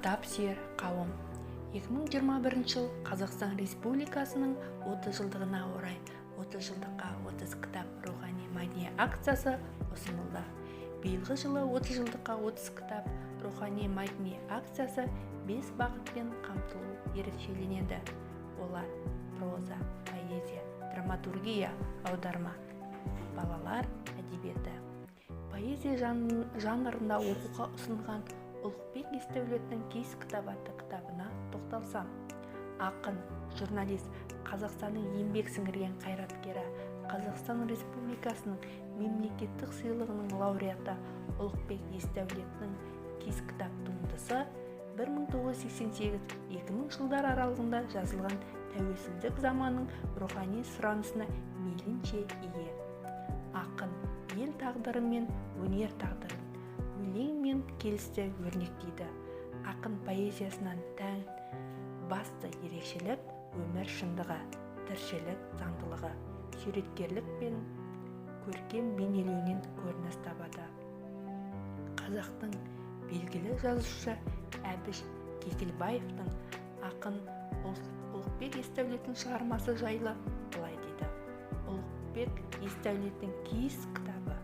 Кітап сүйер қауым. 2021 жыл Қазақстан Республикасының 30 жылдығына орай 30 жылдыққа 30 кітап рухани мәдени акциясы ұсынылды. Биылғы жылы 30 жылдыққа 30 кітап рухани мәдени акциясы 5 бағытпен қамтылу ерекшеленеді. Олар проза, поэзия, драматургия, аударма, балалар әдебиеті. Поэзия жанрында оқуға ұсынған Ұлықбек Есдәулеттің «Киіз кітап» атты кітабына тоқталсам. Ақын, журналист, Қазақстанның еңбек сіңірген қайраткері, Қазақстан Республикасының мемлекеттік сыйлығының лауреаты Ұлықбек Есдәулеттің «Киіз кітап» туындысы 1988-2000 жылдар аралығында жазылған тәуелсіздік заманның рухани сұранысына мейлінше ие. Ақын ел тағдыры мен өнер тағдырын өлеңмен келісті өрнектейді. Ақын поэзиясынан тән басты ерекшелік өмір шындығы, тіршілік заңдылығы, суреткерлік пен көркем бейнеленуінен көрініс табады. Қазақтың белгілі жазушысы Әбіш Кекілбаевтың ақын Ұлықбек Есдәулеттің шығармасы жайлы былай дейді. Ұлықбек Есдәулеттің «Киіз кітабы»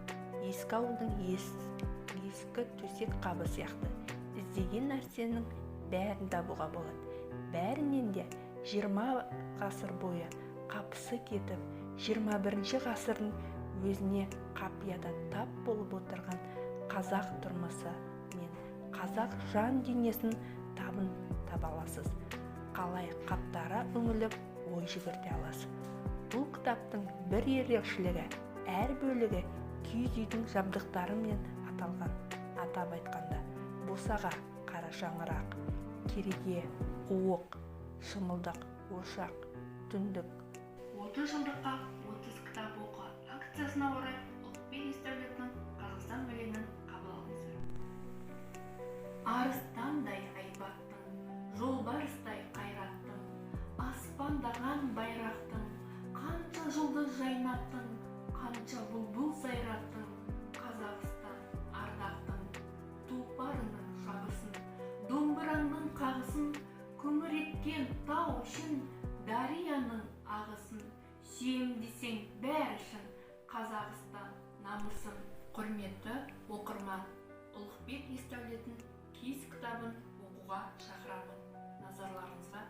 ескі ауылдың ескі төсек қабы сияқты іздеген нәрсенің бәрін табуға болады. Бәрінен де 20 ғасыр бойы қапысы кетіп, 21 ғасырдың өзіне қапияда тап болып отырған қазақ тұрмысы мен қазақ жан дүниесін табын таба аласыз. Қалай қаптары үңіліп ой жүгірте аласыз. Бұл кітаптың бір ерекшелігі әр бөлігі киіз үйдің жабдықтарымен аталған. Атап айтқанда, босаға, қара шаңырақ, кереге, қуық, шымылдық, ошақ, түндік. 30 жылдыққа 30 кітап оқы акциясына орай Ұлықбек Есдәулеттің Қазақстан өлеңін қабыл алыңыздар. Арыстандай айбаттың, жолбарыстай қайраттың, аспандаған байрақтың, қанша жұлдыз жайнаттың, қанша бұлбұл сайраттың, Қазақстан ардақтың, тұлпарының шағысын, домбыраңның қағысын, күңіреккен тау үшін дарияның ағысын, сүйем десең бәрі үшін Қазақстан намысын. Құрметті оқырман, Ұлықбек Есдәулеттің «Киіз кітабын» оқуға шақырамын. Назарларыңызға